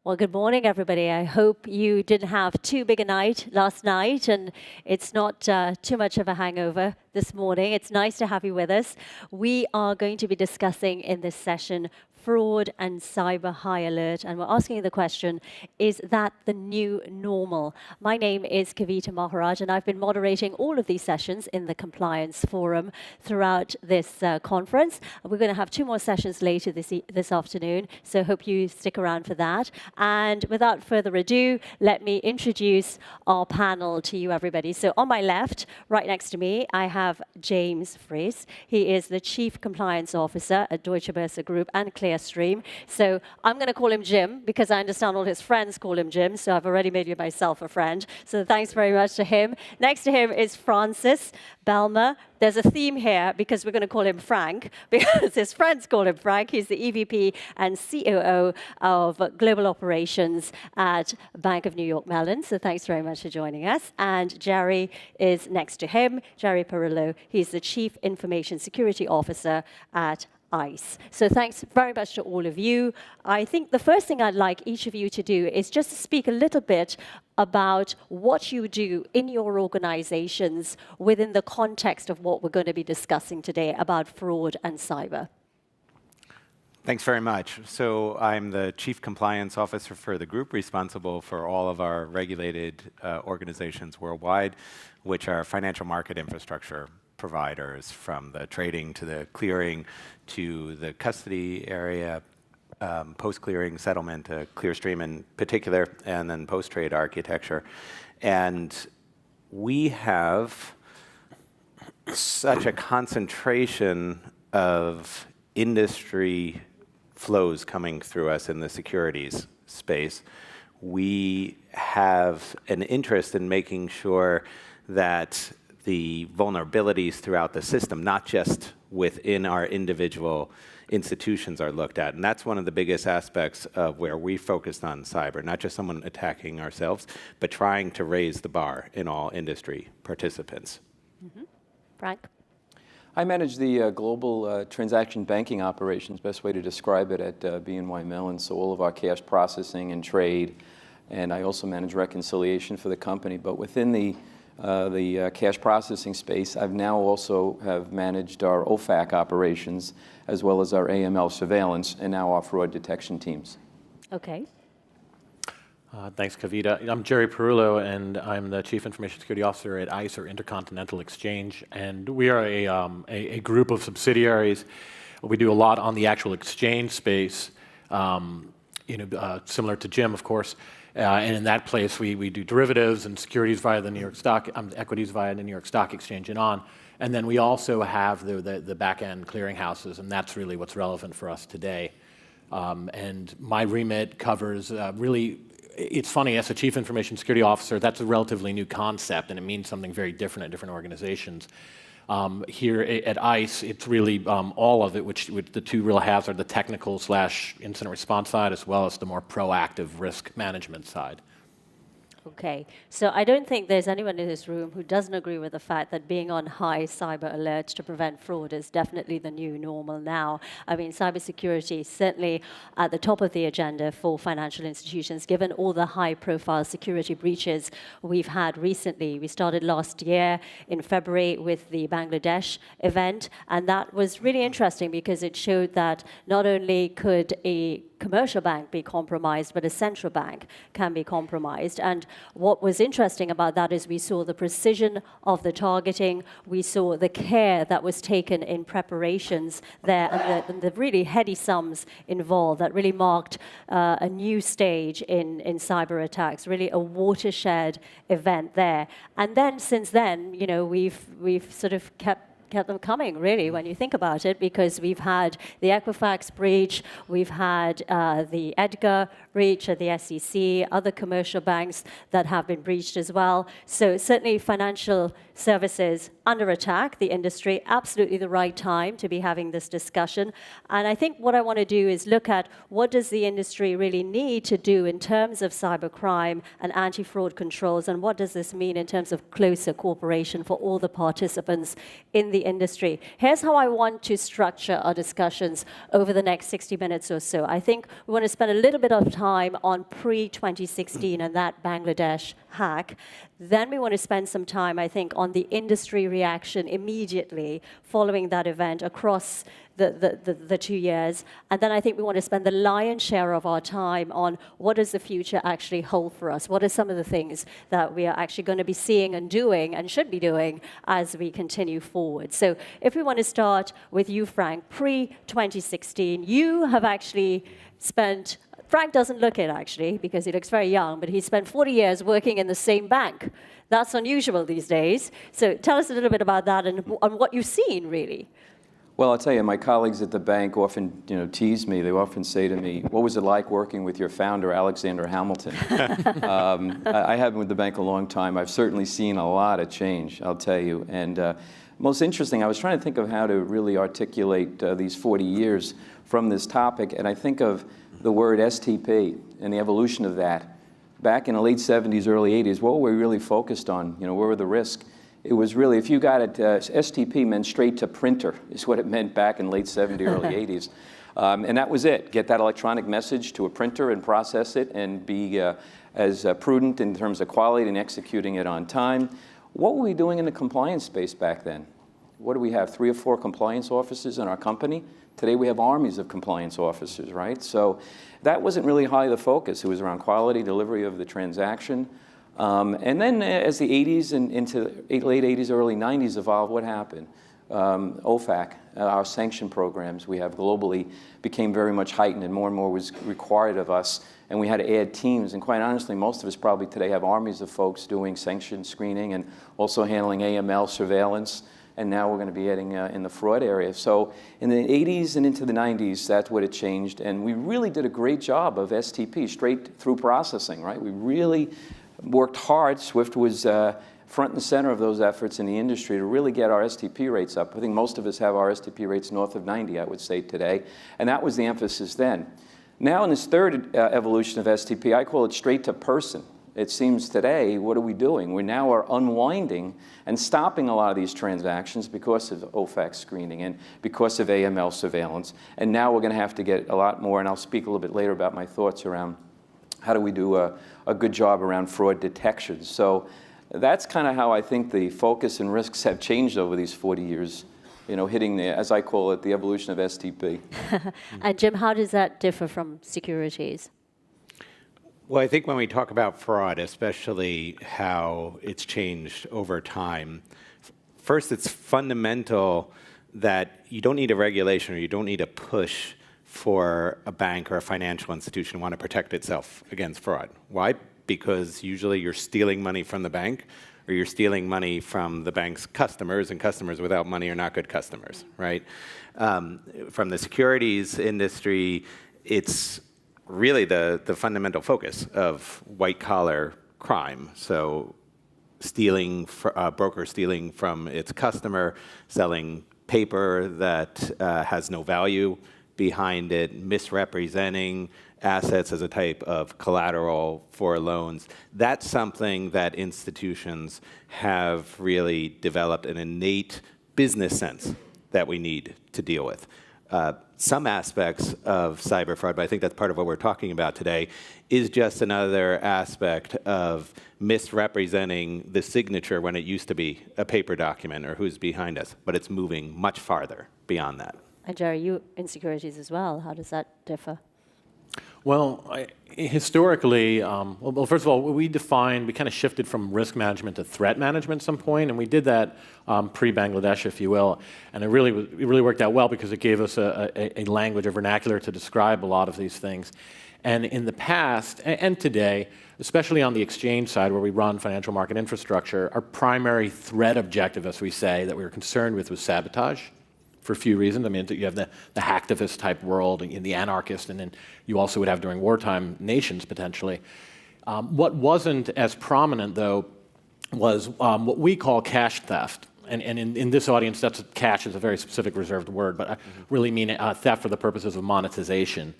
Well, good morning, everybody. I hope you didn't have too big a night last night and it's not too much of a hangover this morning. It's nice to have you with us. We are going to be discussing in this session fraud and cyber high alert, and we're asking the question, is that the new normal? My name is Kavita Maharaj, and I've been moderating all of these sessions in the Compliance Forum throughout this conference. We're going to have two more sessions later this afternoon, so hope you stick around for that. And without further ado, let me introduce our panel to you, everybody. So on my left, right next to me, I have James Fries. He is the Chief Compliance Officer at Deutsche Börse Group and Clearstream. So I'm going to call him Jim because I understand all his friends call him Jim, so I've already made myself a friend. So thanks very much to him. Next to him is Francis Belmer. There's a theme here because we're going to call him Frank because his friends call him Frank. He's the EVP and COO of Global Operations at Bank of New York Mellon. So thanks very much for joining us. And Jerry is next to him, Jerry Perillo. He's the Chief Information Security Officer at ICE. So thanks very much to all of you. I think the first thing I'd like each of you to do is just to speak a little bit about what you do in your organizations within the context of what we're going to be discussing today about fraud and cyber. Thanks very much. So I'm the Chief Compliance Officer for the group, responsible for all of our regulated organizations worldwide, which are financial market infrastructure providers, from the trading to the clearing to the custody area, post-clearing settlement, Clearstream in particular, and then post-trade architecture. And we have such a concentration of industry flows coming through us in the securities space. We have an interest in making sure that the vulnerabilities throughout the system, not just within our individual institutions, are looked at. And that's one of the biggest aspects of where we focused on cyber, not just someone attacking ourselves, but trying to raise the bar in all industry participants. Mm-hmm. Frank? I manage the global transaction banking operations, best way to describe it, at BNY Mellon, so all of our cash processing and trade. And I also manage reconciliation for the company. But within the cash processing space, I've now also have managed our OFAC operations as well as our AML surveillance and now our fraud detection teams. Okay. Thanks, Kavita. I'm Jerry Perillo, and I'm the Chief Information Security Officer at ICE, or Intercontinental Exchange. And we are a group of subsidiaries. We do a lot on the actual exchange space, similar to Jim, of course. And in that place, we do derivatives and securities via the New York Stock, equities via the New York Stock Exchange and on. And then we also have the back-end clearinghouses, and that's really what's relevant for us today. And my remit covers really, it's funny, as a Chief Information Security Officer, that's a relatively new concept, and it means something very different at different organizations. Here at ICE, it's really all of it, which the two real halves are the technical / incident response side, as well as the more proactive risk management side. Okay, so I don't think there's anyone in this room who doesn't agree with the fact that being on high cyber alert to prevent fraud is definitely the new normal now. I mean, cybersecurity is certainly at the top of the agenda for financial institutions, given all the high-profile security breaches we've had recently. We started last year in February with the Bangladesh event, and that was really interesting because it showed that not only could a commercial bank be compromised, but a central bank can be compromised. And what was interesting about that is we saw the precision of the targeting, we saw the care that was taken in preparations there, and the really heady sums involved that really marked a new stage in cyber attacks, really a watershed event there. And then since then, we've sort of kept them coming, really, when you think about it, because we've had the Equifax breach, we've had the Edgar breach at the SEC, other commercial banks that have been breached as well. So certainly financial services under attack, the industry, absolutely the right time to be having this discussion. And I think what I want to do is look at what does the industry really need to do in terms of cybercrime and anti-fraud controls, and what does this mean in terms of closer cooperation for all the participants in the industry. Here's how I want to structure our discussions over the next 60 minutes or so. I think we want to spend a little bit of time on pre-2016 and that Bangladesh hack. Then we want to spend some time, I think, on the industry reaction immediately following that event across the 2 years. And then I think we want to spend the lion's share of our time on what does the future actually hold for us? What are some of the things that we are actually going to be seeing and doing and should be doing as we continue forward? So if we want to start with you, Frank, pre-2016, you have actually spent, Frank doesn't look it actually because he looks very young, but he spent 40 years working in the same bank. That's unusual these days. So tell us a little bit about that and what you've seen, really. Well, I'll tell you, my colleagues at the bank often, tease me. They often say to me, "What was it like working with your founder, Alexander Hamilton?" I have been with the bank a long time. I've certainly seen a lot of change, I'll tell you. And most interesting, I was trying to think of how to really articulate these 40 years from this topic, and I think of the word STP and the evolution of that. Back in the late 70s, early 80s, what were we really focused on? What were the risks? It was really, if you got it, STP meant straight to printer, is what it meant back in late 70s, early 80s. And that was it. Get that electronic message to a printer and process it and be as prudent in terms of quality and executing it on time. What were we doing in the compliance space back then? What do we have, 3 or 4 compliance officers in our company? Today we have armies of compliance officers, right? So that wasn't really high the focus. It was around quality, delivery of the transaction. And then as the 80s and into late 80s, early 90s evolved, what happened? OFAC, our sanction programs we have globally became very much heightened and more was required of us. And we had to add teams. And quite honestly, most of us probably today have armies of folks doing sanction screening and also handling AML surveillance. And now we're going to be adding in the fraud area. So in the 80s and into the 90s, that's what it changed. And we really did a great job of STP, straight through processing, right? We really worked hard. SWIFT was front and center of those efforts in the industry to really get our STP rates up. I think most of us have our STP rates north of 90, I would say today. And that was the emphasis then. Now in this third evolution of STP, I call it straight to person. It seems today, what are we doing? We now are unwinding and stopping a lot of these transactions because of OFAC screening and because of AML surveillance. And now we're going to have to get a lot more, and I'll speak a little bit later about my thoughts around how do we do a good job around fraud detection. So that's kind of how I think the focus and risks have changed over these 40 years, hitting the, as I call it, the evolution of STP. And Jim, how does that differ from securities? Well, I think when we talk about fraud, especially how it's changed over time, first it's fundamental that you don't need a regulation or you don't need a push for a bank or a financial institution to want to protect itself against fraud. Why? Because usually you're stealing money from the bank or you're stealing money from the bank's customers, and customers without money are not good customers, right? From the securities industry, it's really the fundamental focus of white-collar crime. So broker stealing from its customer, selling paper that has no value behind it, misrepresenting assets as a type of collateral for loans. That's something that institutions have really developed an innate business sense that we need to deal with. Some aspects of cyber fraud, but I think that's part of what we're talking about today, is just another aspect of misrepresenting the signature when it used to be a paper document or who's behind us, but it's moving much farther beyond that. And Jerry, you in securities as well. How does that differ? Well, historically, well, first of all, we kind of shifted from risk management to threat management at some point, and we did that pre-Bangladesh, if you will. And it really worked out well because it gave us a language, a vernacular to describe a lot of these things. And in the past, and today, especially on the exchange side where we run financial market infrastructure, our primary threat objective, as we say, that we were concerned with was sabotage. For a few reasons. I mean, you have the hacktivist type world and the anarchist, and then you also would have during wartime nations potentially. What wasn't as prominent, though, was what we call cash theft. And in this audience, cash is a very specific reserved word, but I really mean theft for the purposes of monetization.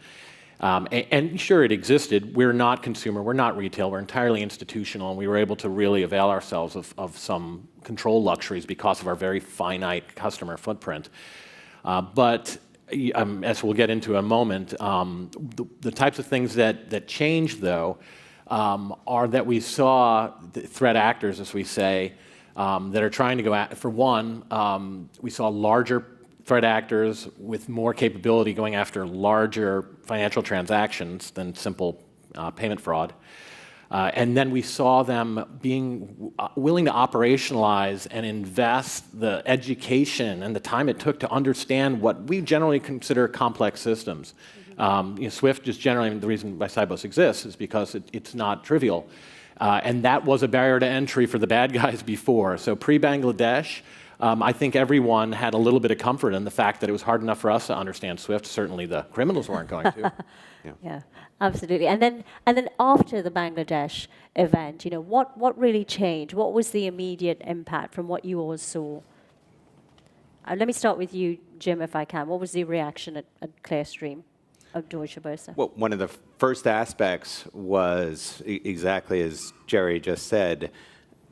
And sure, it existed. We're not consumer, we're not retail, we're entirely institutional, and we were able to really avail ourselves of some control luxuries because of our very finite customer footprint. But as we'll get into in a moment, the types of things that changed, though, are that we saw the threat actors, as we say, that are trying to go at, for one, we saw larger threat actors with more capability going after larger financial transactions than simple payment fraud. And then we saw them being willing to operationalize and invest the education and the time it took to understand what we generally consider complex systems. SWIFT just generally, the reason why Sybos exists is because it's not trivial. And that was a barrier to entry for the bad guys before. So pre-Bangladesh, I think everyone had a little bit of comfort in the fact that it was hard enough for us to understand SWIFT. Certainly the criminals weren't going to. Yeah, absolutely. And then after the Bangladesh event, what really changed? What was the immediate impact from what you all saw? Let me start with you, Jim, if I can. What was the reaction at Clearstream of Deutsche Börse? Well, one of the first aspects was exactly as Jerry just said,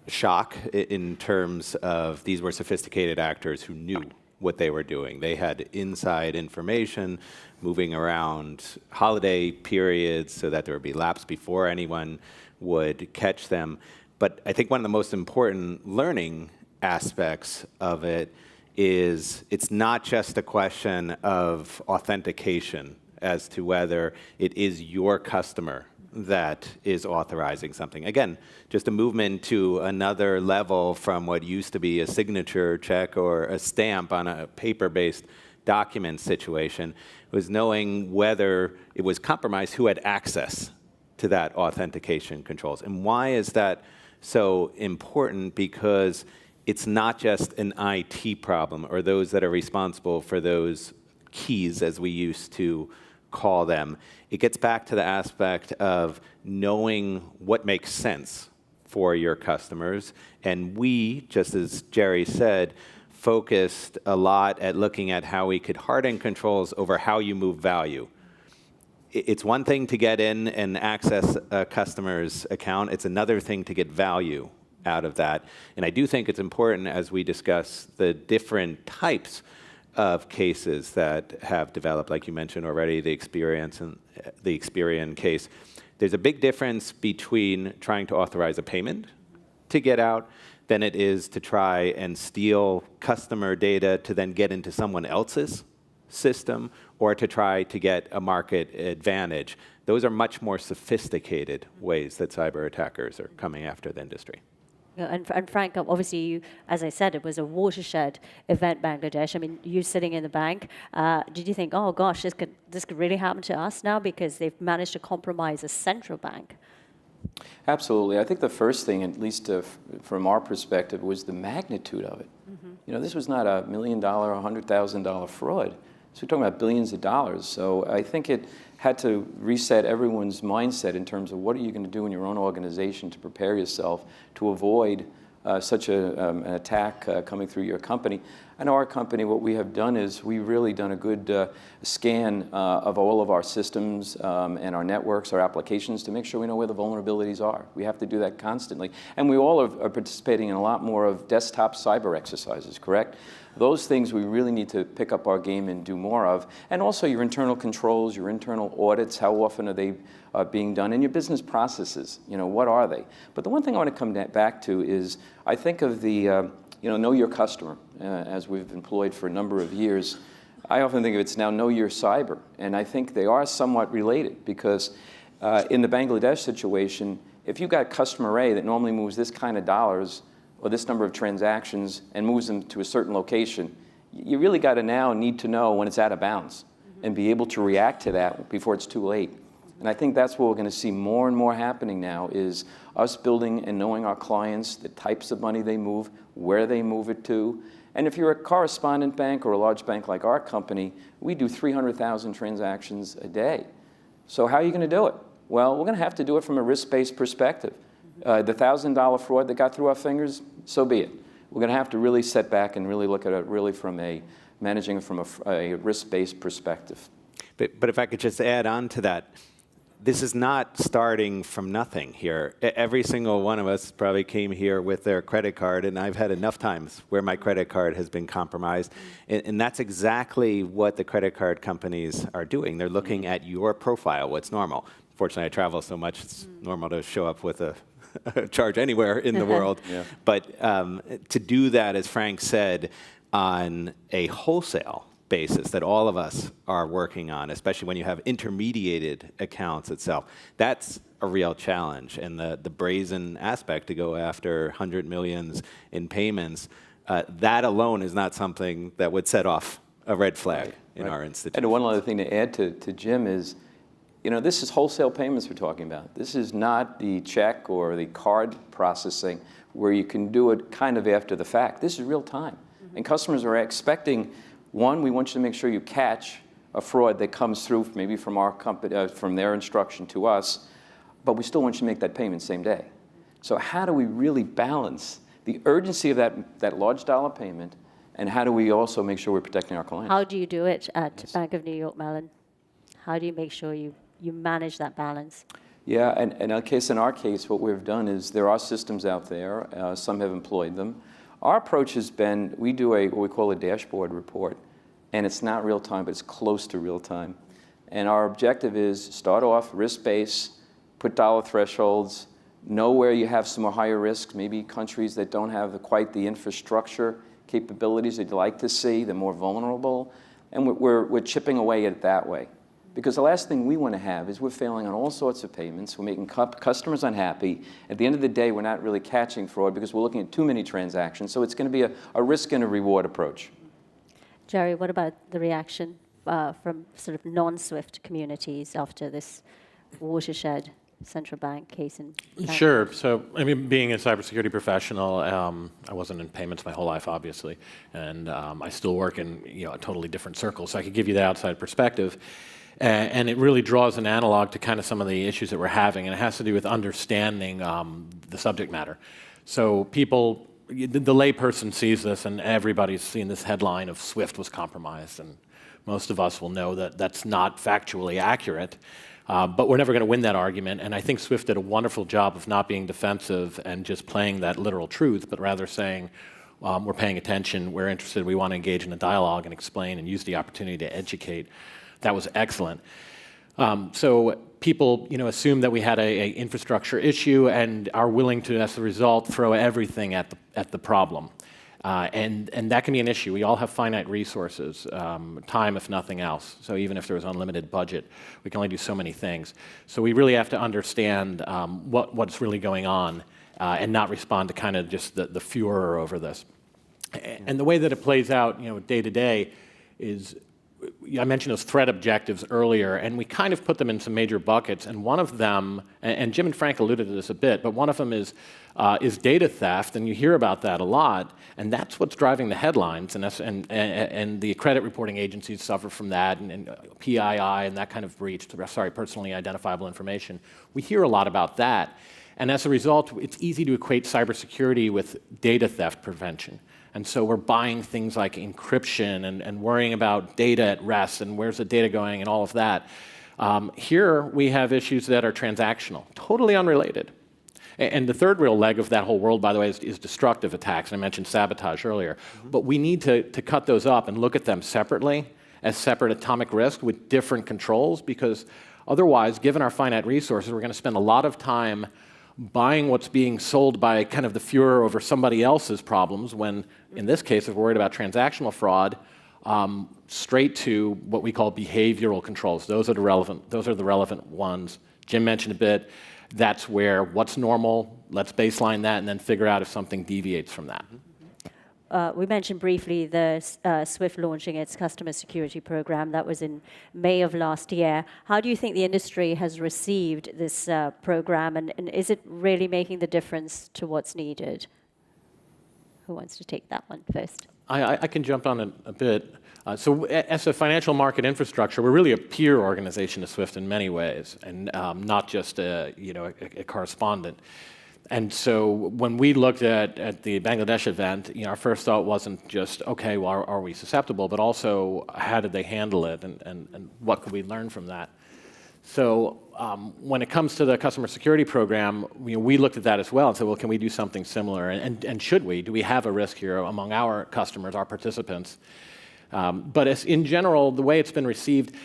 shock in terms of these were sophisticated actors who knew what they were doing. They had inside information moving around holiday periods so that there would be lapse before anyone would catch them. But I think one of the most important learning aspects of it is it's not just a question of authentication as to whether it is your customer that is authorizing something. Again, just a movement to another level from what used to be a signature check or a stamp on a paper-based document situation was knowing whether it was compromised, who had access to that authentication controls. And why is that so important? Because it's not just an IT problem or those that are responsible for those keys, as we used to call them. It gets back to the aspect of knowing what makes sense for your customers. And we, just as Jerry said, focused a lot at looking at how we could harden controls over how you move value. It's one thing to get in and access a customer's account. It's another thing to get value out of that. And I do think it's important as we discuss the different types of cases that have developed, like you mentioned already, the Experian case. There's a big difference between trying to authorize a payment to get out than it is to try and steal customer data to then get into someone else's system or to try to get a market advantage. Those are much more sophisticated ways that cyber attackers are coming after the industry. And Frank, obviously, you, as I said, it was a watershed event, Bangladesh. I mean, you sitting in the bank, did you think, oh gosh, this could really happen to us now because they've managed to compromise a central bank? Absolutely. I think the first thing, at least from our perspective, was the magnitude of it. Mm-hmm. This was not a $1 million or $100,000 fraud. So we're talking about billions of dollars. So I think it had to reset everyone's mindset in terms of what are you going to do in your own organization to prepare yourself to avoid such an attack coming through your company. I know our company, what we have done is we've really done a good scan of all of our systems and our networks, our applications, to make sure we know where the vulnerabilities are. We have to do that constantly. And we all are participating in a lot more of desktop cyber exercises, correct? Those things we really need to pick up our game and do more of. And also your internal controls, your internal audits, how often are they being done, and your business processes, what are they? But the one thing I want to come back to is I think of the, know your customer, as we've employed for a number of years. I often think of it's now know your cyber, and I think they are somewhat related because in the Bangladesh situation, if you've got customer A that normally moves this kind of dollars or this number of transactions and moves them to a certain location, you really got to now need to know when it's out of bounds and be able to react to that before it's too late. And I think that's what we're going to see more and more happening now is us building and knowing our clients, the types of money they move, where they move it to. And if you're a correspondent bank or a large bank like our company, we do 300,000 transactions a day. So how are you going to do it? Well, we're going to have to do it from a risk-based perspective. The $1,000 fraud that got through our fingers, so be it. We're going to have to really set back and really look at it really from managing it from a risk-based perspective. But if I could just add on to that, this is not starting from nothing here. Every single one of us probably came here with their credit card, and I've had enough times where my credit card has been compromised. And that's exactly what the credit card companies are doing. They're looking at your profile, what's normal. Fortunately, I travel so much, it's normal to show up with a charge anywhere in the world. Yeah. But to do that, as Frank said, on a wholesale basis that all of us are working on, especially when you have intermediated accounts itself, that's a real challenge. And the brazen aspect to go after 100 millions in payments, that alone is not something that would set off a red flag in our institution. And one other thing to add to Jim is, this is wholesale payments we're talking about. This is not the check or the card processing where you can do it kind of after the fact. This is real time. And customers are expecting, one, we want you to make sure you catch a fraud that comes through maybe from our company, from their instruction to us, but we still want you to make that payment same day. So how do we really balance the urgency of that large dollar payment, and how do we also make sure we're protecting our clients? How do you do it at Bank of New York Mellon? How do you make sure you manage that balance? Yeah, and in our case, what we've done is there are systems out there. Some have employed them. Our approach has been, we do what we call a dashboard report, and it's not real time, but it's close to real time. And our objective is start off risk-based, put dollar thresholds, know where you have some higher risks, maybe countries that don't have quite the infrastructure capabilities that you'd like to see, they're more vulnerable, and we're chipping away at it that way. Because the last thing we want to have is we're failing on all sorts of payments. We're making customers unhappy. At the end of the day, we're not really catching fraud because we're looking at too many transactions. So it's going to be a risk and a reward approach. Jerry, what about the reaction from sort of non-SWIFT communities after this watershed central bank case in Canada? Sure. So, being a cybersecurity professional, I wasn't in payments my whole life, obviously, and I still work in a totally different circle. So I could give you the outside perspective. And it really draws an analog to kind of some of the issues that we're having, and it has to do with understanding the subject matter. So people, the layperson sees this, and everybody's seen this headline of SWIFT was compromised, and most of us will know that that's not factually accurate. But we're never going to win that argument, and I think SWIFT did a wonderful job of not being defensive and just playing that literal truth, but rather saying, we're paying attention, we're interested, we want to engage in a dialogue and explain and use the opportunity to educate. That was excellent. So people, assume that we had a infrastructure issue and are willing to, as a result, throw everything at the problem. And that can be an issue. We all have finite resources, time if nothing else. So even if there was unlimited budget, we can only do so many things. So we really have to understand what's really going on and not respond to kind of just the furor over this. And the way that it plays out, day to day is, I mentioned those threat objectives earlier, and we kind of put them in some major buckets. And one of them, and Jim and Frank alluded to this a bit, but one of them is data theft, and you hear about that a lot, and that's what's driving the headlines. And the credit reporting agencies suffer from that, and PII and that kind of breach, personally identifiable information. We hear a lot about that, and as a result, it's easy to equate cybersecurity with data theft prevention. And so we're buying things like encryption and worrying about data at rest and where's the data going and all of that. Here we have issues that are transactional, totally unrelated. And the third real leg of that whole world, by the way, is destructive attacks. And I mentioned sabotage earlier. But we need to cut those up and look at them separately as separate atomic risk with different controls, because otherwise, given our finite resources, we're going to spend a lot of time buying what's being sold by kind of the furor over somebody else's problems when, in this case, if we're worried about transactional fraud, straight to what we call behavioral controls. Those are the relevant ones. Jim mentioned a bit. That's where what's normal, let's baseline that, and then figure out if something deviates from that. We mentioned briefly the SWIFT launching its customer security program. That was in May of last year. How do you think the industry has received this program, and is it really making the difference to what's needed? Who wants to take that one first? I can jump on it a bit. So as a financial market infrastructure, we're really a peer organization to SWIFT in many ways, and not just a correspondent. And so when we looked at the Bangladesh event, our first thought wasn't just, okay, well, are we susceptible, but also how did they handle it, and what could we learn from that? So when it comes to the customer security program, we looked at that as well and said, well, can we do something similar? And should we? Do we have a risk here among our customers, our participants? But in general, the way it's been received,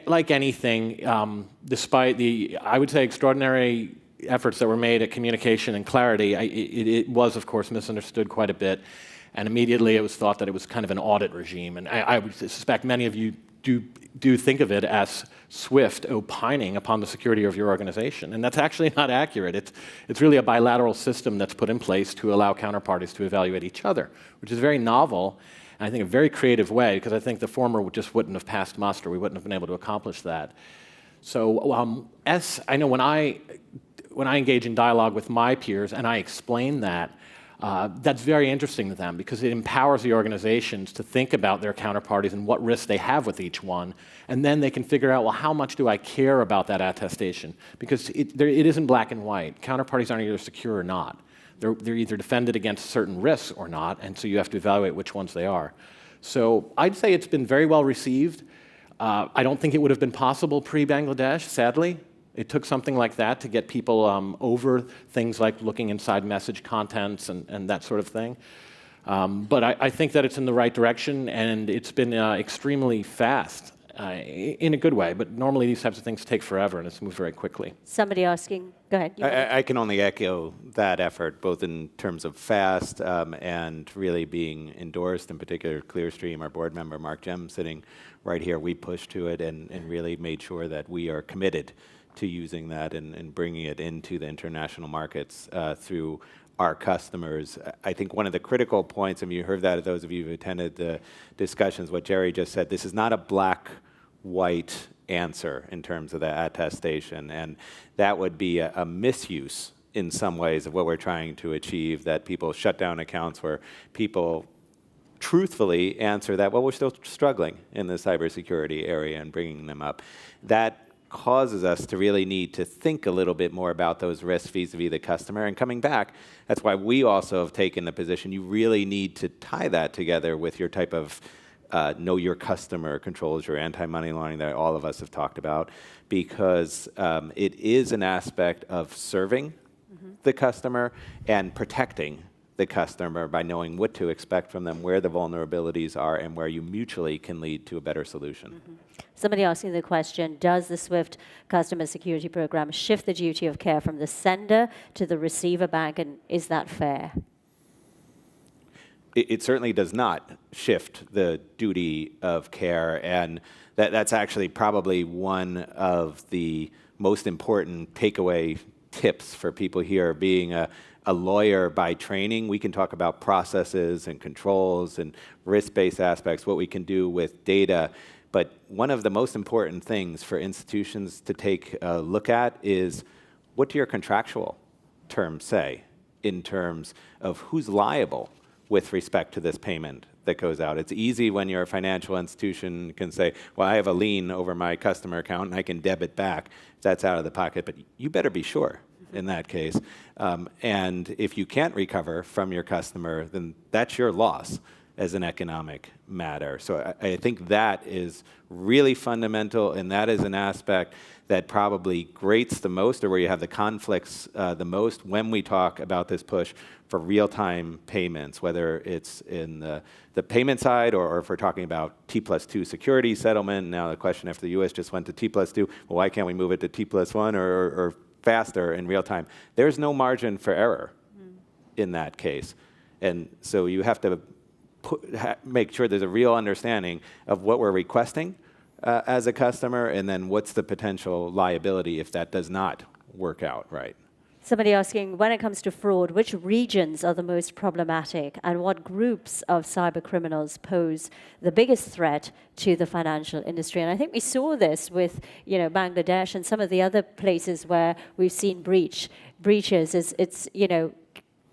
like anything, despite the, I would say, extraordinary efforts that were made at communication and clarity, it was, of course, misunderstood quite a bit. And immediately it was thought that it was kind of an audit regime. And I would suspect many of you do think of it as SWIFT opining upon the security of your organization. And that's actually not accurate. It's really a bilateral system that's put in place to allow counterparties to evaluate each other, which is very novel, and I think a very creative way, because I think the former just wouldn't have passed muster. We wouldn't have been able to accomplish that. So I know when I engage in dialogue with my peers and I explain that, that's very interesting to them because it empowers the organizations to think about their counterparties and what risks they have with each one. And then they can figure out, well, how much do I care about that attestation? Because it isn't black and white. Counterparties aren't either secure or not. They're either defended against certain risks or not, and so you have to evaluate which ones they are. So I'd say it's been very well received. I don't think it would have been possible pre-Bangladesh, sadly. It took something like that to get people over things like looking inside message contents and that sort of thing. But I think that it's in the right direction, and it's been extremely fast in a good way. But normally these types of things take forever, and it's moved very quickly. Somebody asking, go ahead. I can only echo that effort, both in terms of fast and really being endorsed, in particular Clearstream, our board member, Mark Jem, sitting right here. We pushed to it and really made sure that we are committed to using that and bringing it into the international markets through our customers. I think one of the critical points, and you heard that, those of you who attended the discussions, what Jerry just said, this is not a black-white answer in terms of the attestation, and that would be a misuse in some ways of what we're trying to achieve, that people shut down accounts where people truthfully answer that, well, we're still struggling in the cybersecurity area and bringing them up. That causes us to really need to think a little bit more about those risks vis-a-vis the customer. And coming back, that's why we also have taken the position you really need to tie that together with your type of know your customer controls, your anti-money laundering that all of us have talked about, because it is an aspect of serving the customer and protecting the customer by knowing what to expect from them, where the vulnerabilities are, and where you mutually can lead to a better solution. Somebody asking the question, does the SWIFT customer security program shift the duty of care from the sender to the receiver bank, and is that fair? It certainly does not shift the duty of care, and that's actually probably one of the most important takeaway tips for people here. Being a lawyer by training, we can talk about processes and controls and risk-based aspects, what we can do with data. But one of the most important things for institutions to take a look at is, what do your contractual terms say in terms of who's liable with respect to this payment that goes out? It's easy when you're a financial institution can say, well, I have a lien over my customer account and I can debit back. That's out of the pocket, but you better be sure in that case. And if you can't recover from your customer, then that's your loss as an economic matter. So I think that is really fundamental, and that is an aspect that probably grates the most, or where you have the conflicts the most when we talk about this push for real-time payments, whether it's in the payment side or if we're talking about T+2 security settlement. Now the question, after the US just went to T+2, well, why can't we move it to T+1 or faster in real time? There's no margin for error in that case. And so you have to make sure there's a real understanding of what we're requesting as a customer, and then what's the potential liability if that does not work out right. Somebody asking, when it comes to fraud, which regions are the most problematic, and what groups of cyber criminals pose the biggest threat to the financial industry? And I think we saw this with, Bangladesh and some of the other places where we've seen breaches. It's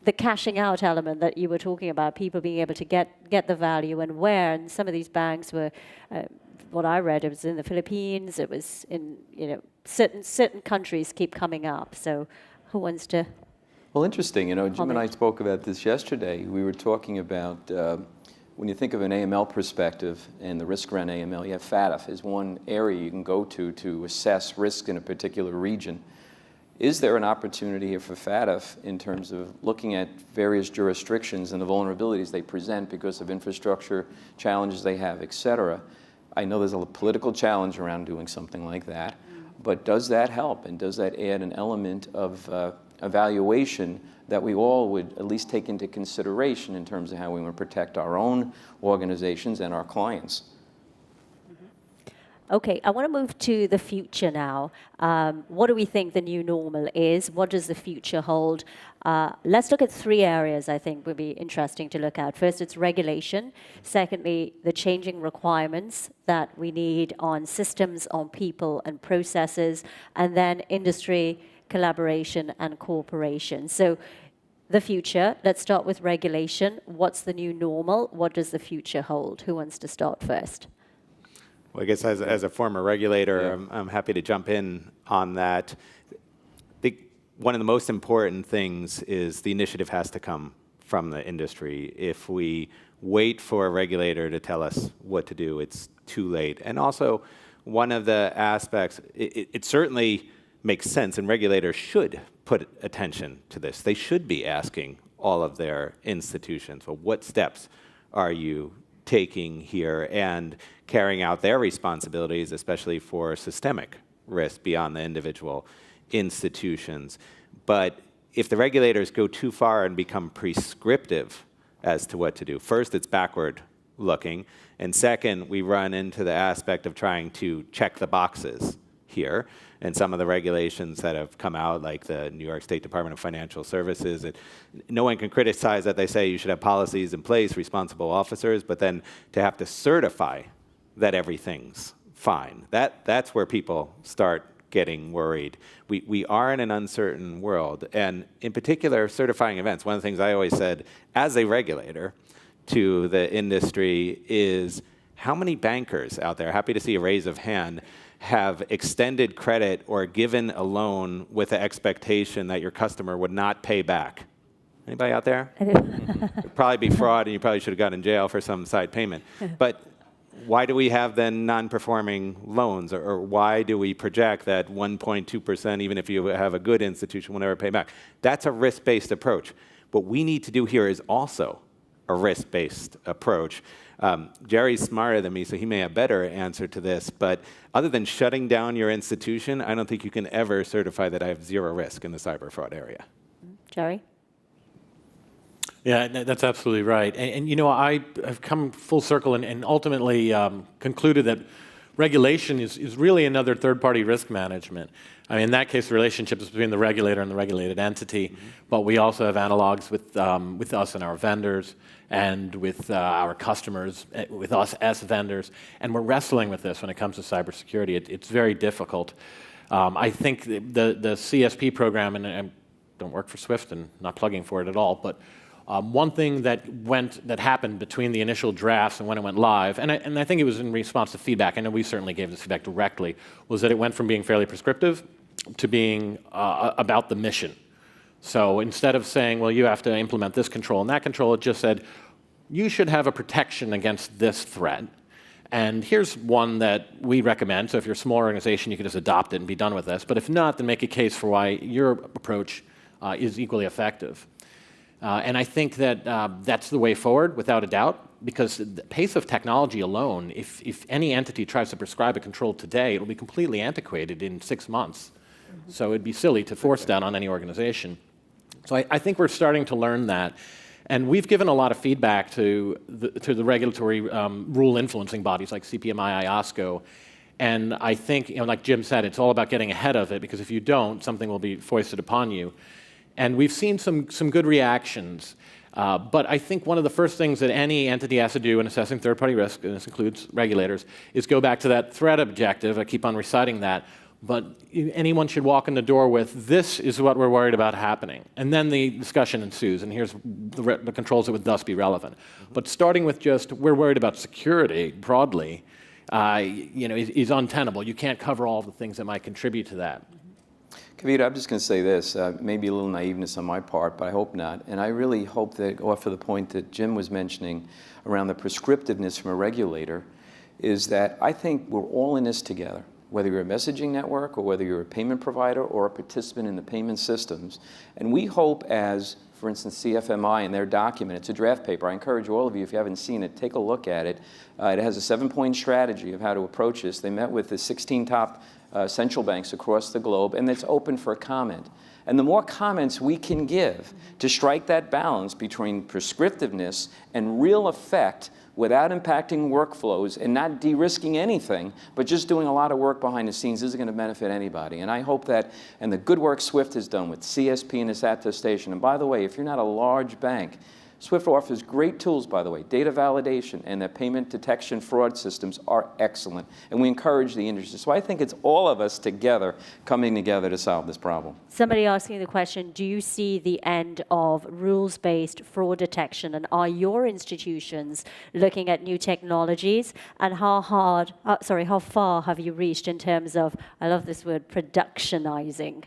the cashing out element that you were talking about, people being able to get the value and where. And some of these banks were, what I read, it was in the Philippines. It was in certain countries keep coming up. So. Who wants to Well, interesting. You know, Jim and I spoke about this yesterday. We were talking about when you think of an AML perspective and the risk around AML, you have FATF is one area you can go to assess risk in a particular region. Is there an opportunity here for FATF in terms of looking at various jurisdictions and the vulnerabilities they present because of infrastructure challenges they have, et cetera? I know there's a political challenge around doing something like that, but does that help, and does that add an element of evaluation that we all would at least take into consideration in terms of how we want to protect our own organizations and our clients? Okay, I want to move to the future now. What do we think the new normal is? What does the future hold? Let's look at 3 areas I think would be interesting to look at. First, it's regulation. Secondly, the changing requirements that we need on systems, on people and processes, and then industry collaboration and cooperation. So the future, let's start with regulation. What's the new normal? What does the future hold? Who wants to start first? Well, I guess as a former regulator, I'm happy to jump in on that. One of the most important things is the initiative has to come from the industry. If we wait for a regulator to tell us what to do, it's too late. And also, one of the aspects, it certainly makes sense, and regulators should put attention to this. They should be asking all of their institutions, well, what steps are you taking here and carrying out their responsibilities, especially for systemic risk beyond the individual institutions. But if the regulators go too far and become prescriptive as to what to do, first, it's backward looking, and second, we run into the aspect of trying to check the boxes here. And some of the regulations that have come out, like the New York State Department of Financial Services, no one can criticize that they say you should have policies in place, responsible officers, but then to have to certify that everything's fine. That's where people start getting worried. We are in an uncertain world, and in particular, certifying events. One of the things I always said as a regulator to the industry is how many bankers out there, happy to see a raise of hand, have extended credit or given a loan with the expectation that your customer would not pay back? Anybody out there? It'd probably be fraud, and you probably should have got in jail for some side payment. But why do we have then non-performing loans? Or why do we project that 1.2%, even if you have a good institution, will never pay back? That's a risk-based approach. What we need to do here is also a risk-based approach. Jerry's smarter than me, so he may have a better answer to this, but other than shutting down your institution, I don't think you can ever certify that I have zero risk in the cyber fraud area. Jerry? Yeah, that's absolutely right. And you know, I have come full circle and ultimately concluded that regulation is really another third-party risk management. I mean, in that case, the relationship is between the regulator and the regulated entity, but we also have analogs with us and our vendors, and with our customers, with us as vendors, and we're wrestling with this when it comes to cybersecurity. It's very difficult. I think the CSP program, and I don't work for SWIFT and not plugging for it at all, but one thing that happened between the initial drafts and when it went live, and I think it was in response to feedback, I know we certainly gave this feedback directly, was that it went from being fairly prescriptive to being about the mission. So instead of saying, well, you have to implement this control and that control, it just said, you should have a protection against this threat. And here's one that we recommend. So if you're a small organization, you can just adopt it and be done with this. But if not, then make a case for why your approach is equally effective. And I think that that's the way forward, without a doubt, because the pace of technology alone, if any entity tries to prescribe a control today, it'll be completely antiquated in 6 months. So it'd be silly to force that on any organization. So I think we're starting to learn that. And we've given a lot of feedback to the regulatory rule influencing bodies like CPMI, IOSCO. And I think, like Jim said, it's all about getting ahead of it, because if you don't, something will be foisted upon you. And we've seen some good reactions. But I think one of the first things that any entity has to do in assessing third-party risk, and this includes regulators, is go back to that threat objective. I keep on reciting that. But anyone should walk in the door with, this is what we're worried about happening. And then the discussion ensues, and here's the controls that would thus be relevant. But starting with just, we're worried about security broadly, is untenable. You can't cover all of the things that might contribute to that. Kavita, I'm just going to say this, maybe a little naiveness on my part, but I hope not. And I really hope that, off of the point that Jim was mentioning around the prescriptiveness from a regulator, is that I think we're all in this together, whether you're a messaging network or whether you're a payment provider or a participant in the payment systems. And we hope as, for instance, CFMI in their document, it's a draft paper. I encourage all of you, if you haven't seen it, take a look at it. It has a 7-point strategy of how to approach this. They met with the 16 top central banks across the globe, and it's open for comment. And the more comments we can give to strike that balance between prescriptiveness and real effect without impacting workflows and not de-risking anything, but just doing a lot of work behind the scenes, isn't going to benefit anybody. And I hope that, and the good work SWIFT has done with CSP and its attestation, and by the way, if you're not a large bank, SWIFT offers great tools, by the way. Data validation and their payment detection fraud systems are excellent, and we encourage the industry. So I think it's all of us together coming together to solve this problem. Somebody asking the question, do you see the end of rules-based fraud detection, and are your institutions looking at new technologies, and how far have you reached in terms of, I love this word, productionizing?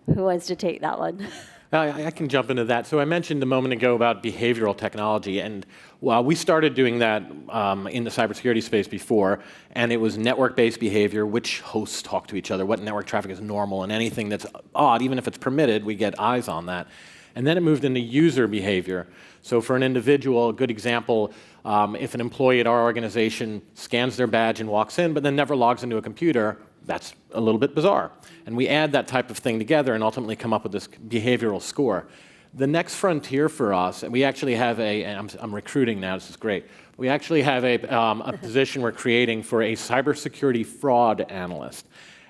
Who wants to take that one? I can jump into that. So I mentioned a moment ago about behavioral technology, and we started doing that in the cybersecurity space before, and it was network-based behavior, which hosts talk to each other, what network traffic is normal, and anything that's odd, even if it's permitted, we get eyes on that. And then it moved into user behavior. So for an individual, a good example, if an employee at our organization scans their badge and walks in, but then never logs into a computer, that's a little bit bizarre. And we add that type of thing together and ultimately come up with this behavioral score. The next frontier for us, and we actually have and I'm recruiting now, this is great. We actually have a position we're creating for a cybersecurity fraud analyst.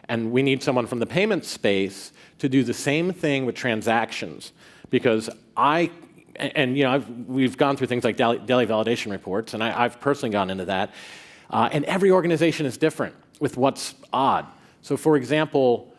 And we need someone from the payment space to do the same thing with transactions. Because we've gone through things like daily validation reports, and I've personally gone into that. And every organization is different with what's odd. So for example,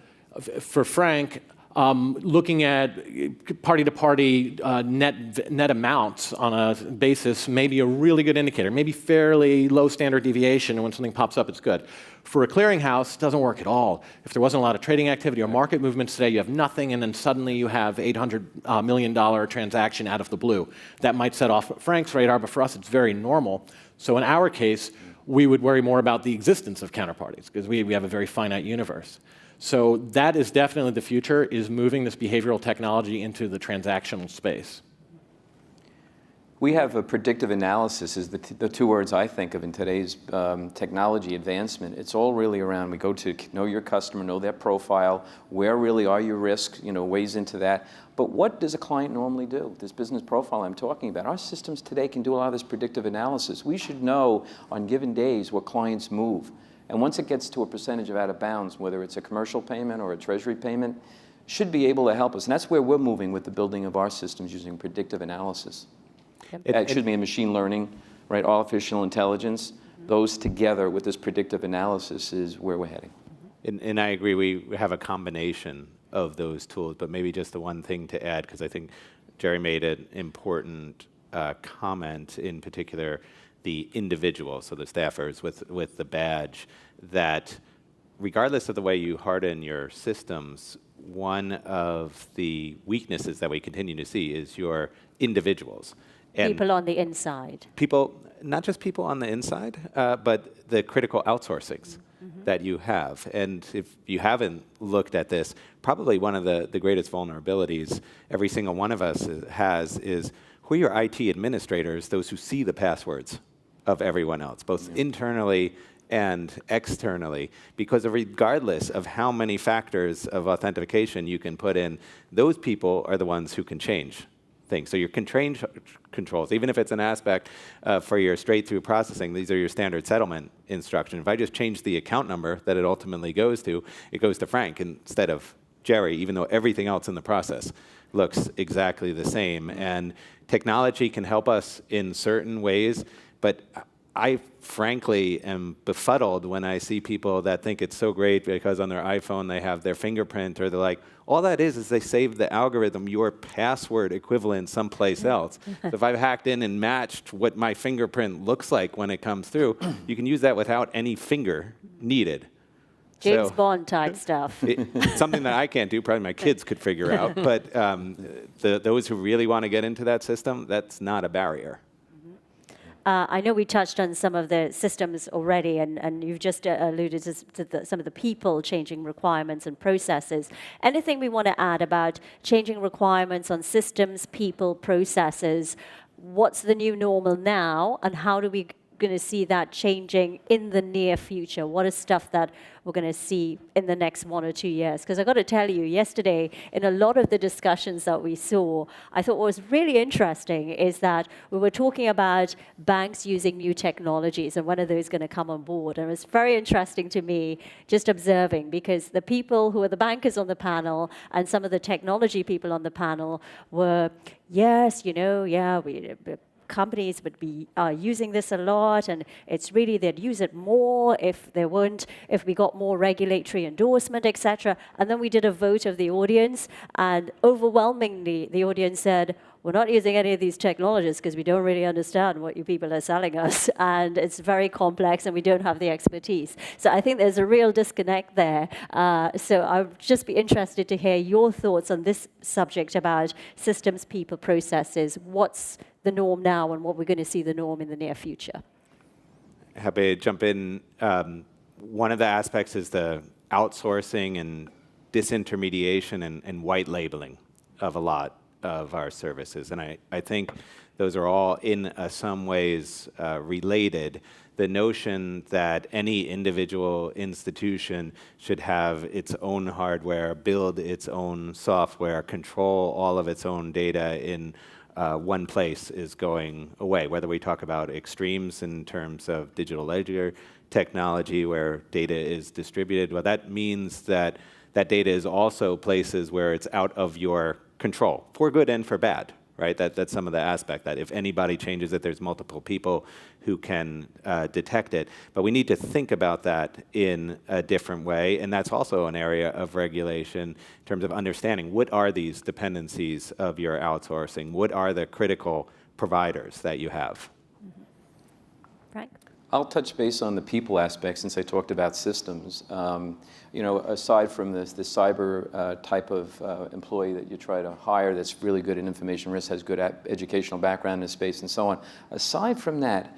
for Frank, looking at party-to-party net amounts on a basis may be a really good indicator, maybe fairly low standard deviation, and when something pops up, it's good. For a clearinghouse, it doesn't work at all. If there wasn't a lot of trading activity or market movements today, you have nothing, and then suddenly you have $800 million transaction out of the blue. That might set off Frank's radar, but for us, it's very normal. So in our case, we would worry more about the existence of counterparties, because we have a very finite universe. So that is definitely the future, is moving this behavioral technology into the transactional space. We have a predictive analysis is the two words I think of in today's technology advancement. It's all really around, we go to know your customer, know their profile, where really are your risks, ways into that. But what does a client normally do? This business profile I'm talking about. Our systems today can do a lot of this predictive analysis. We should know on given days what clients move. And once it gets to a percentage of out of bounds, whether it's a commercial payment or a treasury payment, should be able to help us. And that's where we're moving with the building of our systems using predictive analysis. It should be machine learning, right? Artificial intelligence. Those together with this predictive analysis is where we're heading. And I agree, we have a combination of those tools, but maybe just the one thing to add, because I think Jerry made an important comment, in particular, the individual, so the staffers with the badge, that regardless of the way you harden your systems, one of the weaknesses that we continue to see is your individuals. And people on the inside. People, not just people on the inside, but the critical outsourcings that you have. And if you haven't looked at this, probably one of the greatest vulnerabilities every single one of us has is who are your IT administrators, those who see the passwords of everyone else, both internally and externally, because regardless of how many factors of authentication you can put in, those people are the ones who can change things. So your controls, even if it's an aspect for your straight-through processing, these are your standard settlement instructions. If I just change the account number that it ultimately goes to, it goes to Frank instead of Jerry, even though everything else in the process looks exactly the same. And technology can help us in certain ways, but I frankly am befuddled when I see people that think it's so great because on their iPhone they have their fingerprint, or they're like, all that is they save the algorithm, your password equivalent someplace else. So if I've hacked in and matched what my fingerprint looks like when it comes through, you can use that without any finger needed. James So- Bond type stuff. It's something that I can't do, probably my kids could figure out, but those who really want to get into that system, that's not a barrier. I know we touched on some of the systems already, and you've just alluded to some of the people changing requirements and processes. Anything we want to add about changing requirements on systems, people, processes? What's the new normal now, and how do we going to see that changing in the near future? What is stuff that we're going to see in the next 1 or 2 years? Because I got to tell you, yesterday, in a lot of the discussions that we saw, I thought what was really interesting is that we were talking about banks using new technologies and when are those going to come on board. And it was very interesting to me just observing, because the people who are the bankers on the panel and some of the technology people on the panel were, yes, companies would be using this a lot, and it's really they'd use it more if we got more regulatory endorsement, etc. And then we did a vote of the audience, and overwhelmingly the audience said, we're not using any of these technologies because we don't really understand what you people are selling us, and it's very complex and we don't have the expertise. So I think there's a real disconnect there. So I'd just be interested to hear your thoughts on this subject about systems, people, processes. What's the norm now and what we're going to see the norm in the near future? Happy to jump in. One of the aspects is the outsourcing and disintermediation and white labeling of a lot of our services. And I think those are all in some ways related. The notion that any individual institution should have its own hardware, build its own software, control all of its own data in one place is going away. Whether we talk about extremes in terms of digital ledger technology where data is distributed, well, that means that that data is also places where it's out of your control, for good and for bad, right? That's some of the aspect, that if anybody changes it, there's multiple people who can detect it. But we need to think about that in a different way, and that's also an area of regulation in terms of understanding what are these dependencies of your outsourcing, what are the critical providers that you have. Frank? I'll touch base on the people aspect since I talked about systems. Aside from the cyber type of employee that you try to hire that's really good in information risk, has good educational background in the space and so on, aside from that,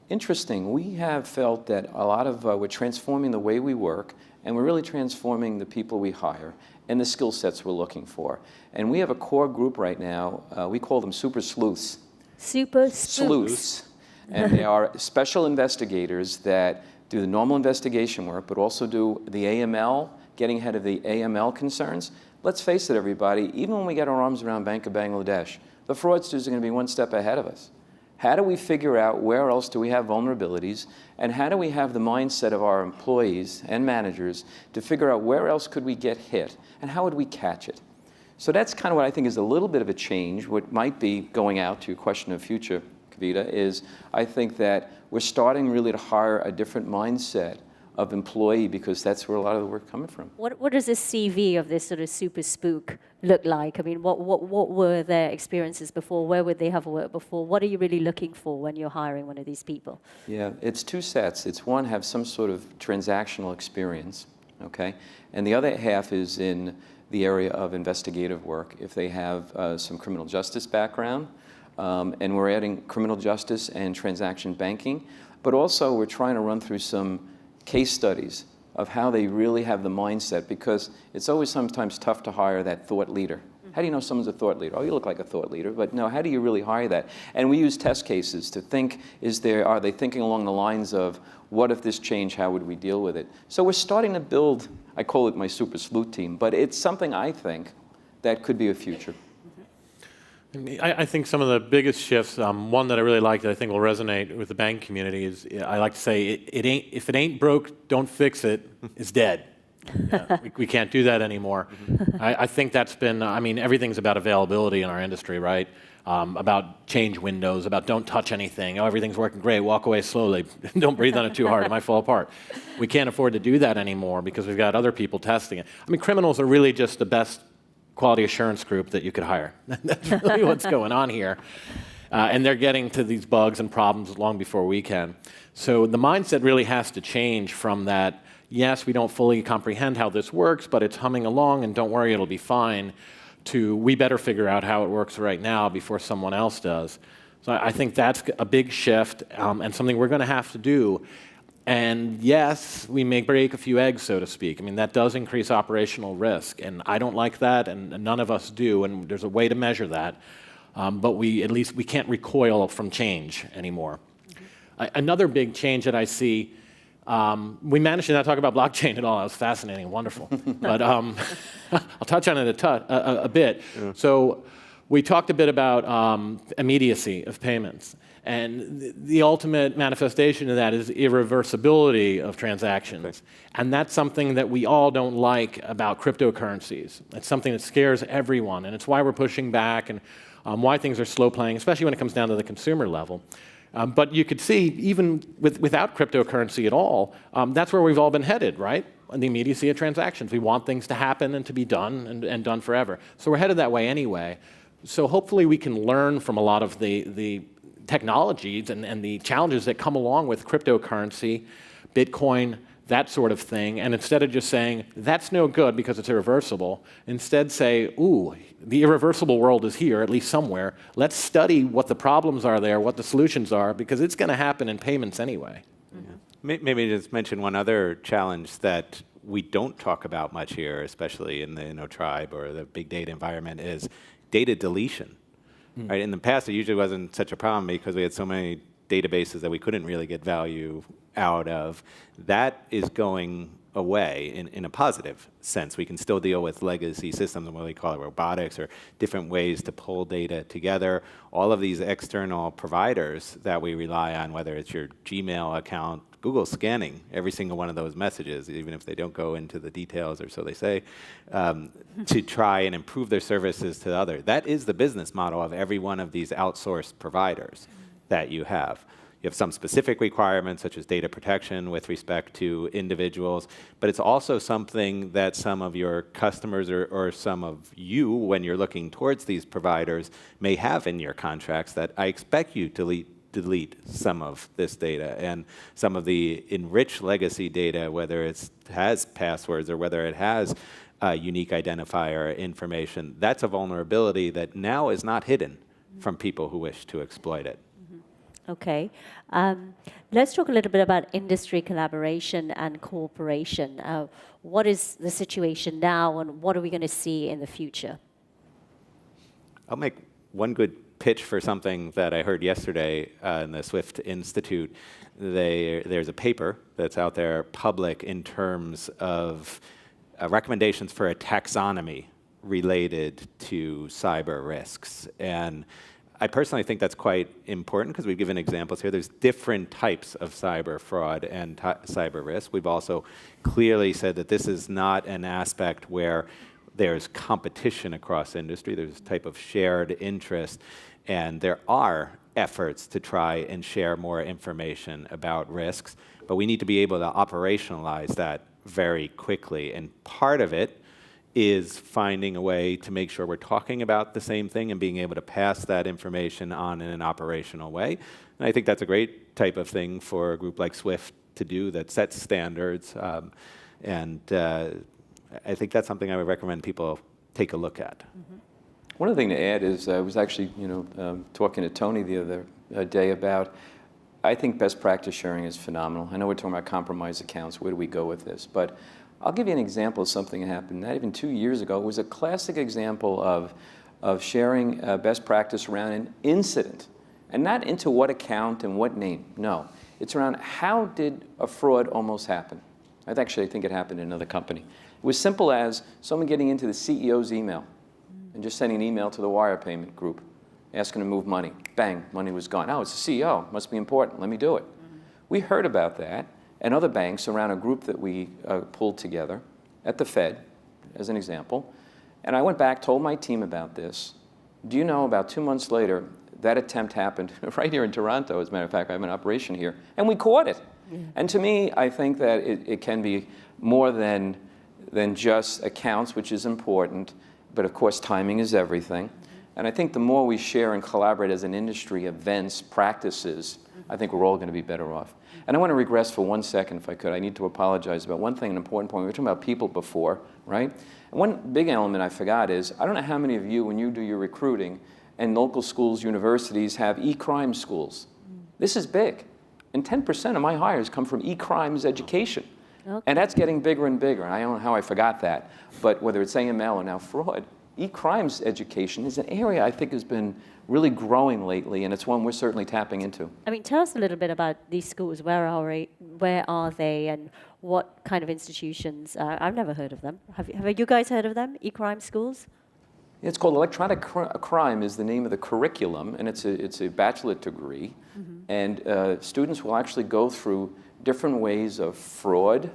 interesting, we have felt that a lot of, we're transforming the way we work, and we're really transforming the people we hire and the skill sets we're looking for. And we have a core group right now, we call them super sleuths. Super Sleuths. And they are special investigators that do the normal investigation work, but also do the AML, getting ahead of the AML concerns. Let's face it, everybody, even when we get our arms around Bank of Bangladesh, the fraudsters are going to be one step ahead of us. How do we figure out where else do we have vulnerabilities, and how do we have the mindset of our employees and managers to figure out where else could we get hit, and how would we catch it? So that's kind of what I think is a little bit of a change. What might be going out to your question of future, Kavita, is I think that we're starting really to hire a different mindset of employee, because that's where a lot of the work coming from. What does a CV of this sort of super spook look like? I mean, what were their experiences before? Where would they have worked before? What are you really looking for when you're hiring one of these people? Yeah, it's two sets. It's one, have some sort of transactional experience, okay? And the other half is in the area of investigative work. If they have some criminal justice background, and we're adding criminal justice and transaction banking, but also we're trying to run through some case studies of how they really have the mindset, because it's always sometimes tough to hire that thought leader. How do you know someone's a thought leader? Oh, you look like a thought leader, but no, how do you really hire that? And we use test cases to think, are they thinking along the lines of, what if this changed, how would we deal with it? So we're starting to build, I call it my super sleuth team, but it's something I think that could be a future. I think some of the biggest shifts, one that I really like that I think will resonate with the bank community is, I like to say, if it ain't broke, don't fix it, it's dead. Yeah, we can't do that anymore. I think that's been, everything's about availability in our industry, right? About change windows, about don't touch anything. Oh, everything's working great, walk away slowly. Don't breathe on it too hard, it might fall apart. We can't afford to do that anymore because we've got other people testing it. Criminals are really just the best quality assurance group that you could hire. That's really what's going on here. And they're getting to these bugs and problems long before we can. So the mindset really has to change from that, yes, we don't fully comprehend how this works, but it's humming along, and don't worry, it'll be fine, to we better figure out how it works right now before someone else does. So I think that's a big shift and something we're going to have to do. And yes, we may break a few eggs, so to speak. I mean, that does increase operational risk, and I don't like that, and none of us do, and there's a way to measure that. But at least we can't recoil from change anymore. Another big change that I see, we managed to not talk about blockchain at all. That was fascinating, wonderful. But I'll touch on it a bit. Yeah. So we talked a bit about immediacy of payments. And the ultimate manifestation of that is irreversibility of transactions. Okay. And that's something that we all don't like about cryptocurrencies. It's something that scares everyone, and it's why we're pushing back and why things are slow playing, especially when it comes down to the consumer level. But you could see, even without cryptocurrency at all, that's where we've all been headed, right? The immediacy of transactions. We want things to happen and to be done and done forever. So we're headed that way anyway. So hopefully we can learn from a lot of the technologies and the challenges that come along with cryptocurrency, Bitcoin, that sort of thing, and instead of just saying, that's no good because it's irreversible, instead say, ooh, the irreversible world is here, at least somewhere. Let's study what the problems are there, what the solutions are, because it's going to happen in payments anyway. Mm-hmm. Maybe just mention one other challenge that we don't talk about much here, especially in the tribe or the big data environment, is data deletion. Right? In the past, it usually wasn't such a problem because we had so many databases that we couldn't really get value out of. That is going away in a positive sense. We can still deal with legacy systems, what we call it robotics, or different ways to pull data together. All of these external providers that we rely on, whether it's your Gmail account, Google scanning every single one of those messages, even if they don't go into the details, or so they say, to try and improve their services to the other. That is the business model of every one of these outsourced providers that you have. You have some specific requirements, such as data protection with respect to individuals, but it's also something that some of your customers or some of you, when you're looking towards these providers, may have in your contracts that I expect you to delete some of this data, and some of the enriched legacy data, whether it has passwords or whether it has unique identifier information. That's a vulnerability that now is not hidden from people who wish to exploit it. Okay. Let's talk a little bit about industry collaboration and cooperation. What is the situation now, and what are we going to see in the future? I'll make one good pitch for something that I heard yesterday in the Swift Institute. There's a paper that's out there public in terms of recommendations for a taxonomy related to cyber risks. And I personally think that's quite important because we've given examples here. There's different types of cyber fraud and cyber risk. We've also clearly said that this is not an aspect where there's competition across industry. There's a type of shared interest. And there are efforts to try and share more information about risks, but we need to be able to operationalize that very quickly. And part of it is finding a way to make sure we're talking about the same thing and being able to pass that information on in an operational way. And I think that's a great type of thing for a group like Swift to do that sets standards. I think that's something I would recommend people take a look at. Mm-hmm. One other thing to add is I was actually, talking to Tony the other day about, I think best practice sharing is phenomenal. I know we're talking about compromised accounts. Where do we go with this? But I'll give you an example of something that happened not even 2 years ago. It was a classic example of sharing best practice around an incident, and not into what account and what name. No, it's around how did a fraud almost happen. I think it happened in another company. It was simple as someone getting into the CEO's email and just sending an email to the wire payment group, asking to move money. Bang, money was gone. Oh, it's the CEO, must be important, let me do it. We heard about that and other banks around a group that we pulled together at the Fed, as an example. And I went back, told my team about this. Do you know, about 2 months later, that attempt happened right here in Toronto. As a matter of fact, I have an operation here, and we caught it. Yeah. And to me, I think that it can be more than just accounts, which is important, but of course timing is everything. And I think the more we share and collaborate as an industry, events, practices, I think we're all going to be better off. And I want to regress for 1 second, if I could. I need to apologize about one thing, an important point. We were talking about people before, right? And one big element I forgot is, I don't know how many of you, when you do your recruiting, and local schools, universities have e-crime schools. This is big. And 10% of my hires come from e-crimes education. Okay. And that's getting bigger and bigger. And I don't know how I forgot that. But whether it's AML or now fraud, e-crimes education is an area I think has been really growing lately, and it's one we're certainly tapping into. I mean, tell us a little bit about these schools. Where are they, and what kind of institutions? I've never heard of them. Have you guys heard of them? E-crime schools? It's called Electronic Crime is the name of the curriculum, and it's a bachelorate degree. And students will actually go through different ways of fraud,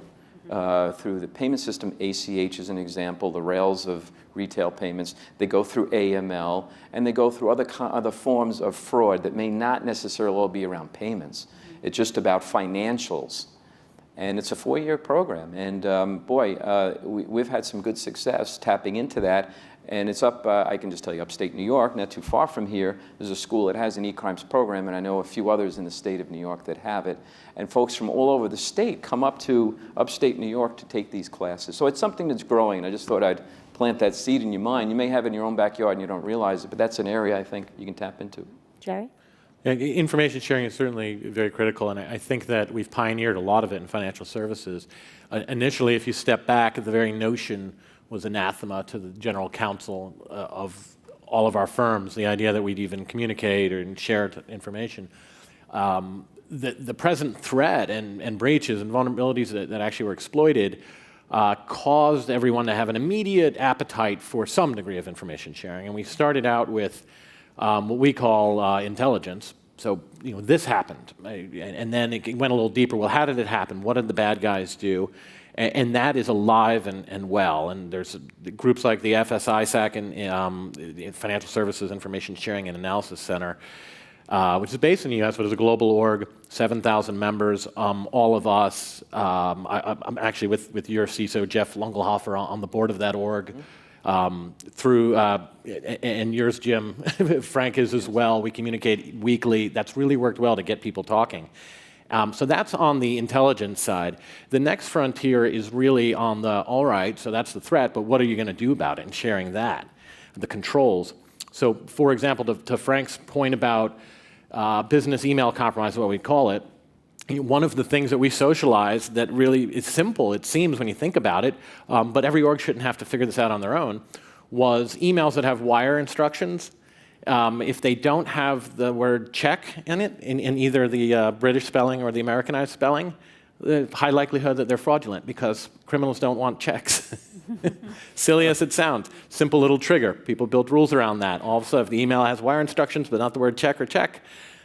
through the payment system. ACH is an example, the rails of retail payments. They go through AML, and they go through other forms of fraud that may not necessarily all be around payments. It's just about financials. And it's a 4-year program. And we've had some good success tapping into that. And it's up, I can just tell you, upstate New York, not too far from here, there's a school that has an e-crimes program, and I know a few others in the state of New York that have it. And folks from all over the state come up to upstate New York to take these classes. So it's something that's growing, and I just thought I'd plant that seed in your mind. You may have it in your own backyard and you don't realize it, but that's an area I think you can tap into. Jerry? Yeah, information sharing is certainly very critical, and I think that we've pioneered a lot of it in financial services. Initially, if you step back, the very notion was anathema to the general counsel of all of our firms, the idea that we'd even communicate or share information. The present threat and breaches and vulnerabilities that actually were exploited caused everyone to have an immediate appetite for some degree of information sharing. And we started out with what we call intelligence. So, this happened. And then it went a little deeper. Well, how did it happen? What did the bad guys do? And that is alive and well. And there's groups like the FSISAC and the Financial Services Information Sharing and Analysis Center, which is based in the U.S., but is a global org, 7,000 members. All of us, I'm actually with your CISO, Jeff Lungelhofer, on the board of that org. Through, and yours, Jim, Frank is as well. We communicate weekly. That's really worked well to get people talking. So that's on the intelligence side. The next frontier is really on the, all right, so that's the threat, but what are you going to do about it, and sharing that, the controls. So, for example, to Frank's point about business email compromise, what we call it, one of the things that we socialize that really is simple, it seems when you think about it, but every org shouldn't have to figure this out on their own, was emails that have wire instructions. If they don't have the word check in it, in either the British spelling or the Americanized spelling, the high likelihood that they're fraudulent because criminals don't want checks. Silly as it sounds, simple little trigger. People built rules around that. Also, if the email has wire instructions but not the word check or check,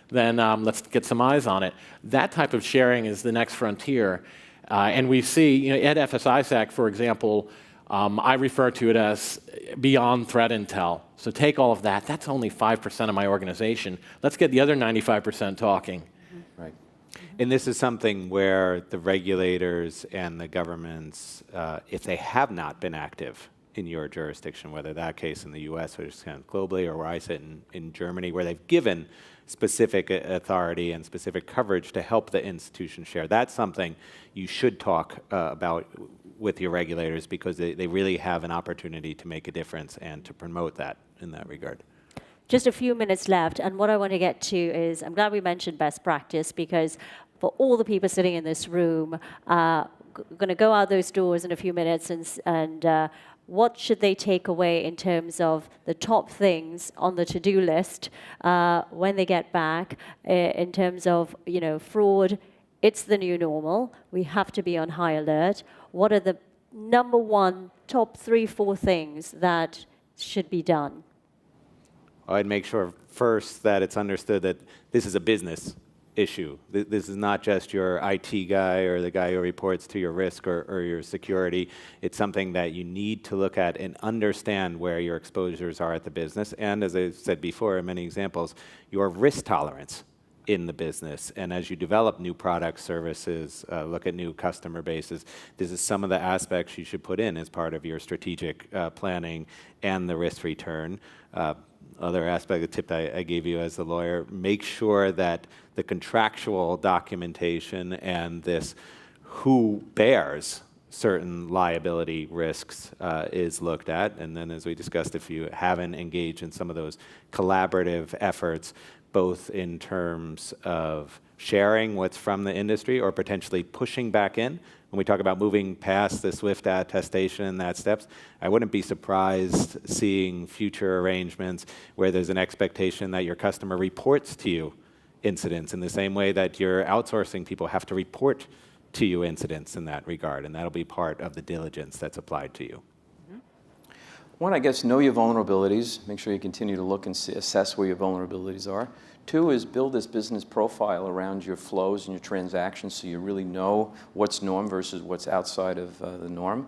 then let's get some eyes on it. That type of sharing is the next frontier. And we see, at FSISAC, for example, I refer to it as beyond threat intel. So take all of that. That's only 5% of my organization. Let's get the other 95% talking. Right. And this is something where the regulators and the governments, if they have not been active in your jurisdiction, whether that case in the U.S. or just kind of globally, or where I sit in Germany, where they've given specific authority and specific coverage to help the institution share. That's something you should talk about with your regulators, because they really have an opportunity to make a difference and to promote that in that regard. Just a few minutes left, and what I want to get to is, I'm glad we mentioned best practice, because for all the people sitting in this room, going to go out those doors in a few minutes, and what should they take away in terms of the top things on the to-do list when they get back, in terms of, fraud? It's the new normal. We have to be on high alert. What are the number one, top 3, 4 things that should be done? I'd make sure first that it's understood that this is a business issue. This is not just your IT guy or the guy who reports to your risk or your security. It's something that you need to look at and understand where your exposures are at the business. And as I said before in many examples, your risk tolerance in the business. And as you develop new products, services, look at new customer bases, this is some of the aspects you should put in as part of your strategic planning and the risk return. other aspect, the tip I gave you as the lawyer, make sure that the contractual documentation and this who bears certain liability risks is looked at. And then, as we discussed, if you haven't engaged in some of those collaborative efforts, both in terms of sharing what's from the industry or potentially pushing back in. When we talk about moving past the SWIFT attestation and that steps, I wouldn't be surprised seeing future arrangements where there's an expectation that your customer reports to you incidents in the same way that your outsourcing people have to report to you incidents in that regard, and that'll be part of the diligence that's applied to you. One, I guess, know your vulnerabilities. Make sure you continue to look and assess where your vulnerabilities are. Two is build this business profile around your flows and your transactions so you really know what's norm versus what's outside of the norm.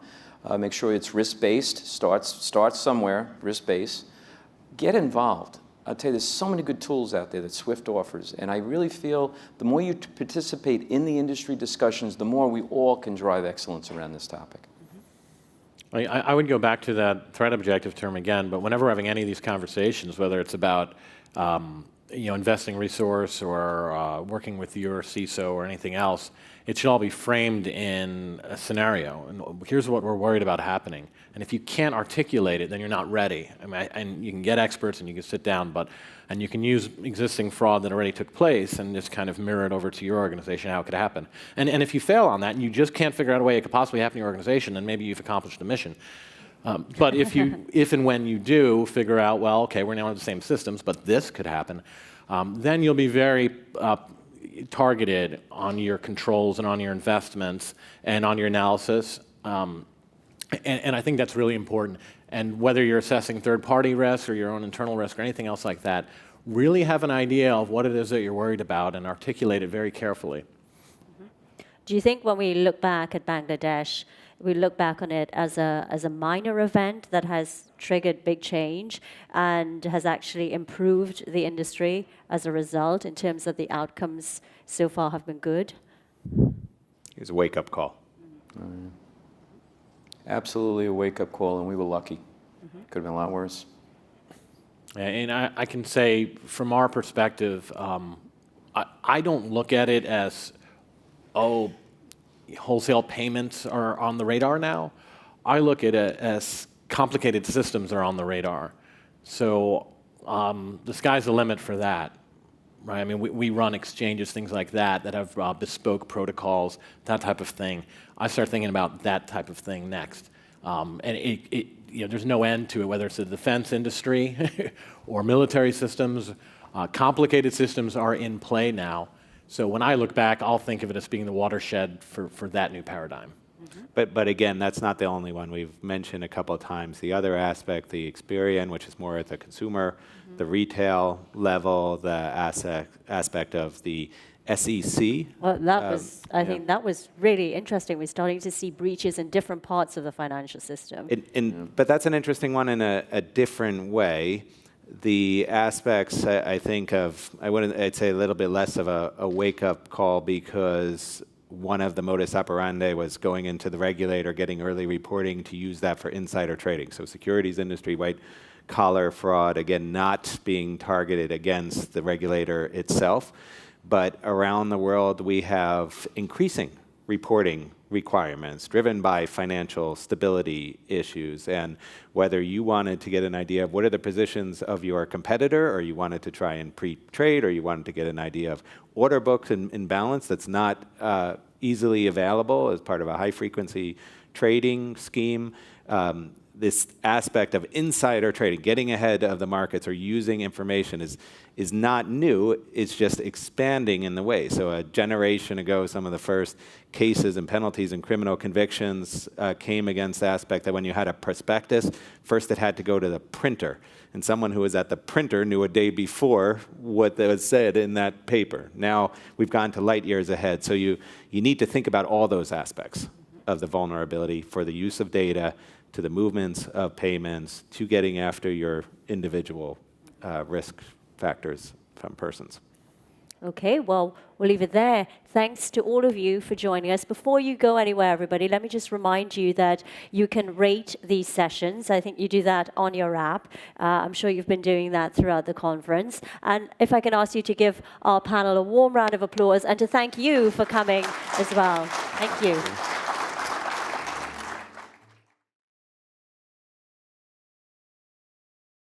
Make sure it's risk-based. Start somewhere, risk-based. Get involved. I'll tell you, there's so many good tools out there that SWIFT offers, and I really feel the more you participate in the industry discussions, the more we all can drive excellence around this topic. I would go back to that threat objective term again, but whenever we're having any of these conversations, whether it's about investing resource or working with your CISO or anything else, it should all be framed in a scenario. And here's what we're worried about happening. And if you can't articulate it, then you're not ready. And you can get experts and you can sit down, and you can use existing fraud that already took place and just kind of mirror it over to your organization, how it could happen. And if you fail on that and you just can't figure out a way it could possibly happen in your organization, then maybe you've accomplished the mission. But if and when you do figure out, well, okay, we're now in the same systems, but this could happen, then you'll be very targeted on your controls and on your investments and on your analysis. And I think that's really important. And whether you're assessing third-party risk or your own internal risk or anything else like that, really have an idea of what it is that you're worried about and articulate it very carefully. Do you think when we look back at Bangladesh, we look back on it as a minor event that has triggered big change and has actually improved the industry as a result in terms of the outcomes so far have been good? It's a wake-up call. Absolutely a wake-up call, and we were lucky. Could have been a lot worse. And I can say, from our perspective, I don't look at it as, oh, wholesale payments are on the radar now. I look at it as complicated systems are on the radar. So the sky's the limit for that, right? I mean, we run exchanges, things like that have bespoke protocols, that type of thing. I start thinking about that type of thing next. And there's no end to it, whether it's the defense industry or military systems. Complicated systems are in play now. So when I look back, I'll think of it as being the watershed for that new paradigm. But again, that's not the only one. We've mentioned a couple of times the other aspect, the Experian, which is more at the consumer, the retail level, the aspect of the SEC. Well, I think that was really interesting. We're starting to see breaches in different parts of the financial system. But that's an interesting one in a different way. The aspects, I think of, I'd say a little bit less of a wake-up call because one of the modus operandi was going into the regulator, getting early reporting to use that for insider trading. So securities industry, white-collar fraud, again, not being targeted against the regulator itself. But around the world, we have increasing reporting requirements driven by financial stability issues. And whether you wanted to get an idea of what are the positions of your competitor, or you wanted to try and pre-trade, or you wanted to get an idea of order books in balance that's not easily available as part of a high-frequency trading scheme, this aspect of insider trading, getting ahead of the markets or using information is not new, it's just expanding in the way. So a generation ago, some of the first cases and penalties and criminal convictions came against the aspect that when you had a prospectus, first it had to go to the printer. And someone who was at the printer knew a day before what was said in that paper. Now we've gone to light years ahead. So you need to think about all those aspects of the vulnerability for the use of data, to the movements of payments, to getting after your individual risk factors from persons. Okay, well, we'll leave it there. Thanks to all of you for joining us. Before you go anywhere, everybody, let me just remind you that you can rate these sessions. I think you do that on your app. I'm sure you've been doing that throughout the conference. And if I can ask you to give our panel a warm round of applause and to thank you for coming as well. Thank you.